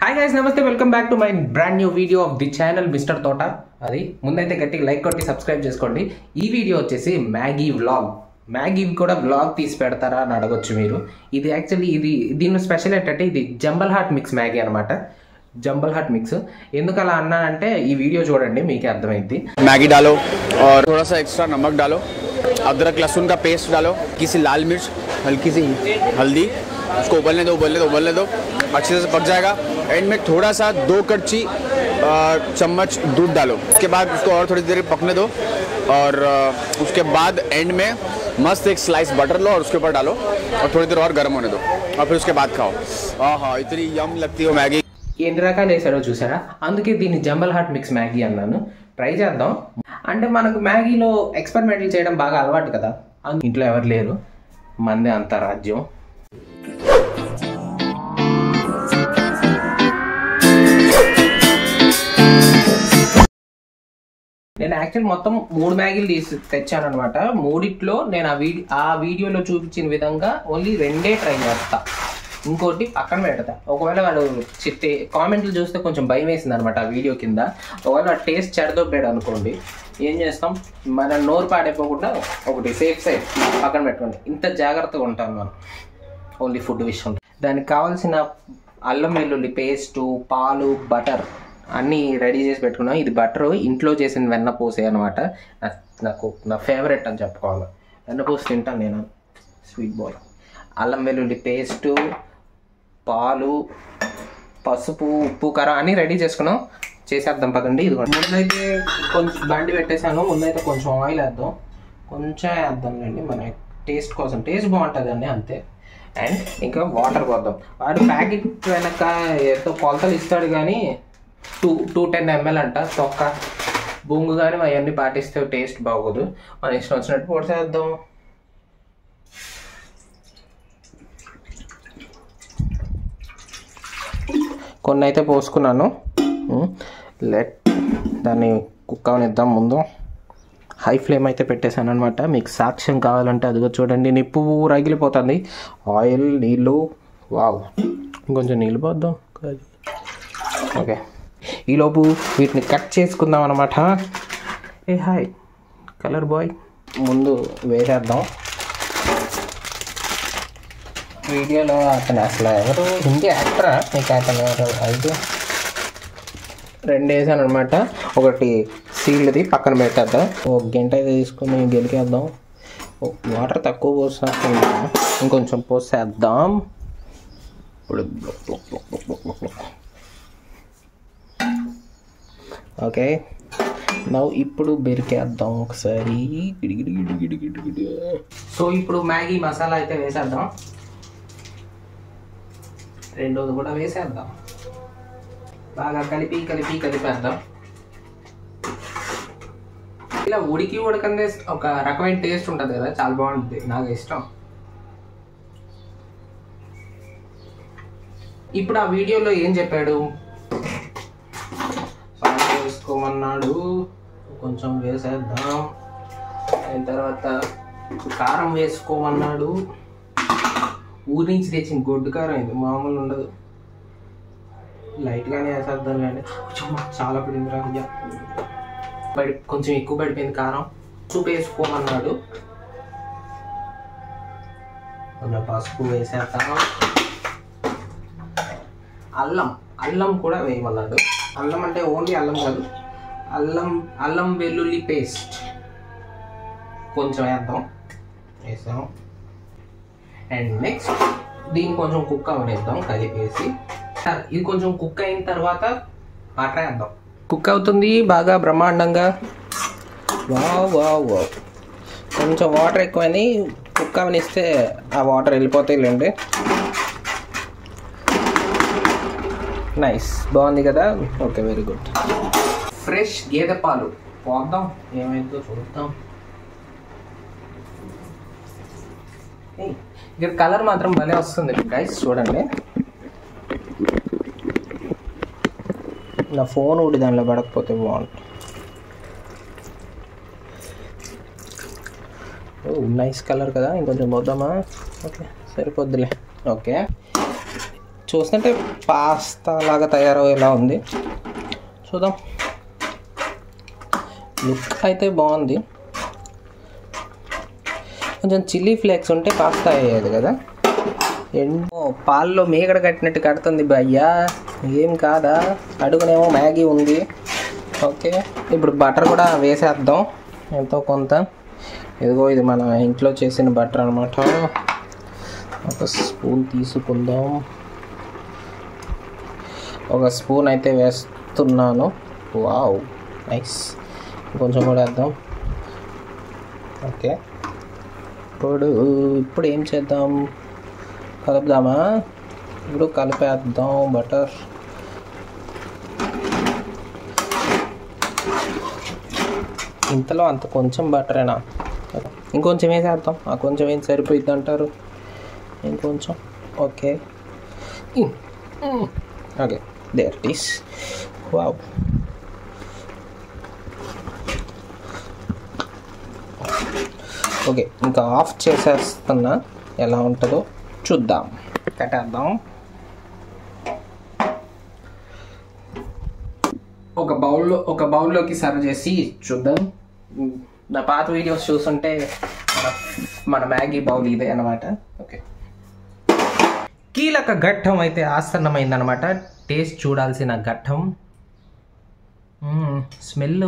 Hi guys, నమస్తే, welcome back to my brand new video of the channel mister తోట. అది ముందైతే గట్టిగా లైక్ కొట్టి సబ్స్క్రైబ్ చేసుకోండి. ఈ వీడియో వచ్చేసి మ్యాగీ వ్లాగ్. మ్యాగీ కూడా వ్లాగ్ తీసి పెడతారా అని అడగొచ్చు మీరు. ఇది యాక్చువల్లీ దీని స్పెషల్ ఏంటంటే ఇది జంబల్ హాట్ మిక్స్ మ్యాగీ అనమాట. जंबल हाट मिक्स ఎందుకు అలా అన్నానంటే ఈ వీడియో చూడండి మీకే అర్థమైంది. मैगी डालो और थोड़ा सा एक्स्ट्रा नमक डालो, अदरक लहसुन का पेस्ट डालो, किसी लाल मिर्च, हल्की सी हल्दी, उसको उबलने दो अच्छे से पक जाएगा. एंड में थोड़ा सा 2 कड़छी चम्मच दूध डालो. उसके बाद उसको और थोड़ी देर पकने दो और उसके बाद एंड में मस्त एक स्लाइस बटर लो और उसके ऊपर डालो और थोड़ी देर और गर्म होने दो और फिर उसके बाद खाओ. हाँ, इतनी यम लगती है मैगी. ఎన్ని రకాలు వేసాడో చూసారా, అందుకే దీన్ని జంబల్ హాట్ మిక్స్ మ్యాగీ అన్నాను. ట్రై చేద్దాం. అంటే మనకు మ్యాగీలో ఎక్స్పెరిమెంట్లు చేయడం బాగా అలవాటు కదా, ఇంట్లో ఎవరు లేరు, మందే అంత రాజ్యం. నేను యాక్చువల్ మొత్తం 3 మ్యాగీలు తెచ్చాను అనమాట. మూడిట్లో నేను ఆ వీడియోలో చూపించిన విధంగా ఓన్లీ 2 ట్రై చేస్తా, ఇంకోటి పక్కన పెడతా. ఒకవేళ వాడు కామెంట్లు చూస్తే కొంచెం భయం వేసింది అనమాట ఆ వీడియో కింద. ఒకవేళ టేస్ట్ చెడదొబ్బాడు అనుకోండి, ఏం చేస్తాం, మన నోరు పాడైపోకుండా ఒకటి సేఫ్ సైడ్ పక్కన పెట్టుకోండి. ఇంత జాగ్రత్తగా ఉంటాం మనం ఓన్లీ ఫుడ్ విషయం. దానికి కావాల్సిన అల్లం వెల్లుల్లి పేస్టు, పాలు, బటర్ అన్నీ రెడీ చేసి పెట్టుకున్నాం. ఇది బటరు ఇంట్లో చేసిన వెన్నపూసే అనమాట. నాకు నా ఫేవరెట్ అని చెప్పుకోవాలి. వెన్నపూస తింటాను నేను, స్వీట్ బాయ్. అల్లం వెల్లుల్లి పేస్టు, పాలు, పసుపు, ఉప్పు, కారం అన్నీ రెడీ చేసుకున్నాం. చేసేద్దాం పదండి. ఇది ముందైతే కొంచెం బండి పెట్టేశాను. ముందైతే కొంచెం ఆయిల్ వేద్దాం, కొంచెం వేద్దాంలేండి మన టేస్ట్ కోసం. టేస్ట్ బాగుంటుందండి అంతే. అండ్ ఇంకా వాటర్ పోద్దాం. వాడు ప్యాకెట్ వెనక ఎంతో కొలతలు ఇస్తాడు కానీ 210 ml అంట. తొక్క బొంగు కానీ అవన్నీ పాటిస్తే టేస్ట్ బాగోదు. మన ఇష్టం వచ్చినట్టు పోసేద్దాం. కొన్ని అయితే పోసుకున్నాను. దాన్ని కుక్ అవనిద్దాం. ముందు హై ఫ్లేమ్ అయితే పెట్టేశాను అనమాట. మీకు సాక్ష్యం కావాలంటే అదిగో చూడండి, నిప్పు రగిలిపోతుంది. ఆయిల్, నీళ్ళు, వావ్, ఇంకొంచెం నీళ్ళు పోద్దాం. ఓకే, ఈలోపు వీటిని కట్ చేసుకుందాం అనమాట. ఏ హాయ్ కలర్ బాయ్, ముందు వేసేద్దాం. వీడియోలో అతను అసలు ఎవరు, హిందీ యాక్టరా? మీకు అతను ఎవరు అయితే 2 వేసాను అనమాట. ఒకటి సీల్డ్ది పక్కన పెట్టేద్దాం. ఒక గంట అయితే తీసుకుని గెలికేద్దాం. వాటర్ తక్కువ పోసేస్తాం, ఇంకొంచెం పోసేద్దాం. ఓకే, ఇప్పుడు బెరికేద్దాం ఒకసారి. సో ఇప్పుడు మ్యాగీ మసాలా అయితే వేసేద్దాం. రెండోది కూడా వేసేద్దాం. బాగా కలిపేద్దాం. ఇలా ఉడకందే ఒక రకమైన టేస్ట్ ఉంటుంది కదా, చాలా బాగుంటుంది, నాకు ఇష్టం. ఇప్పుడు ఆ వీడియోలో ఏం చెప్పాడు, సాల్ట్ వేసుకోమన్నాడు, కొంచెం వేసేద్దాం. అయిన తర్వాత కారం వేసుకోమన్నాడు. ఊరి నుంచి తెచ్చిన గొడ్డు కారం, ఇది మామూలు ఉండదు. లైట్గానే వేసేద్దాం అండి. చాలా పడింది రా, కొంచెం ఎక్కువ పడిపోయింది కారం. పసుపు వేసుకోమన్నాడు, కొంచెం పసుపు వేసేద్దాం. అల్లం కూడా వేయమన్నాడు. అల్లం అంటే ఓన్లీ అల్లం కాదు, అల్లం వెల్లుల్లి పేస్ట్ కొంచెం వేసాం. అండ్ నెక్స్ట్ దీన్ని కొంచెం కుక్ అవనిద్దాం కలిపేసి. ఇది కొంచెం కుక్ అయిన తర్వాత వాటర్ వేద్దాం. కుక్ అవుతుంది బాగా బ్రహ్మాండంగా. వావ్, కొంచెం వాటర్ ఎక్కువని కుక్ అవనిస్తే ఆ వాటర్ వెళ్ళిపోతాయిలేండి. నైస్, బాగుంది కదా. Okay, very good. ఫ్రెష్ గేదె పాలు పోద్దాం, ఏమైందో చూద్దాం. ఇక్కడ కలర్ మాత్రం భలే వస్తుంది గైస్, చూడండి. నా ఫోన్ ఒకటి దానిలో పడకపోతే బాగుంటుంది. నైస్ కలర్ కదా, ఇంకొంచెం పోద్దామా? ఓకే, సరిపోద్దులే. ఓకే, చూస్తుంటే పాస్తా లాగా తయారయ్యేలా ఉంది. చూద్దాం. లుక్ అయితే బాగుంది. కొంచెం చిల్లీ ఫ్లేక్స్ ఉంటే పాస్తా అయ్యేది కదా. ఎన్నో పాల్లో మేగడ కట్టినట్టు కడుతుంది భయ్యా. ఏం కాదా, అడుగునేమో మ్యాగీ ఉంది. ఓకే, ఇప్పుడు బటర్ కూడా వేసేద్దాం ఎంతో కొంత. ఇదిగో ఇది మన ఇంట్లో చేసిన బటర్ అనమాట. ఒక స్పూన్ తీసుకుందాం. ఒక స్పూన్ అయితే వేస్తున్నాను. Wow, nice. కొంచెం కూడా వేద్దాం. ఓకే, ఇప్పుడు ఏం చేద్దాం, కలుపుదామా? ఇప్పుడు కలిపేద్దాం బటర్. ఇంతలో అంత కొంచెం బటరేనా? ఇంకొంచెం వేసేద్దాం. ఆ కొంచెం ఏం సరిపోయిద్ది అంటారు? ఇంకొంచెం. Okay okay, there it is. Wow, okay, ఇంకా ఆఫ్ చేసేస్తున్నా. ఎలా ఉంటుందో చూద్దాం. కట్టేద్దాం. ఒక బౌల్లోకి సర్వ్ చేసి చూద్దాం. నా పాత వీడియోస్ చూస్తుంటే మన మ్యాగీ బౌల్ ఇదే అనమాట. ఓకే, కీలక ఘట్టం అయితే ఆసన్నమైందనమాట. టేస్ట్ చూడాల్సిన ఘట్టం. స్మెల్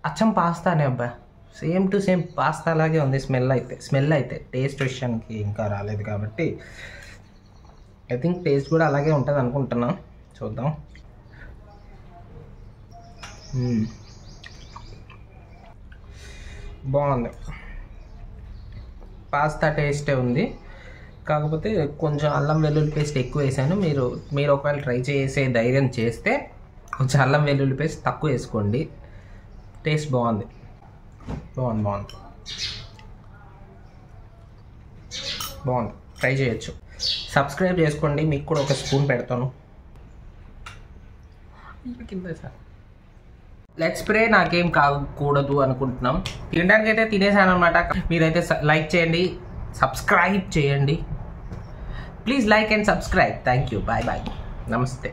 అచ్చం పాస్తానే అబ్బా. సేమ్ టు సేమ్ పాస్తా లాగే ఉంది స్మెల్ అయితే టేస్ట్ విషయానికి ఇంకా రాలేదు కాబట్టి ఐ థింక్ టేస్ట్ కూడా అలాగే ఉంటుంది అనుకుంటున్నా. చూద్దాం. బాగుంది. పాస్తా టేస్టే ఉంది, కాకపోతే కొంచెం అల్లం వెల్లుల్లి పేస్ట్ ఎక్కువ వేసాను. మీరు ఒకవేళ ట్రై చేసే ధైర్యం చేస్తే కొంచెం అల్లం వెల్లుల్లి పేస్ట్ తక్కువ వేసుకోండి. టేస్ట్ బాగుంది. ట్రై చేయొచ్చు. సబ్స్క్రైబ్ చేసుకోండి, మీకు కూడా ఒక స్పూన్ పెడతాను. Let's pray. నాకేం కాకూడదు అనుకుంటున్నాం. తినడానికి అయితే తినేసాను అనమాట. మీరైతే లైక్ చేయండి, సబ్స్క్రైబ్ చేయండి. Please like and subscribe. Thank you. Bye bye. నమస్తే.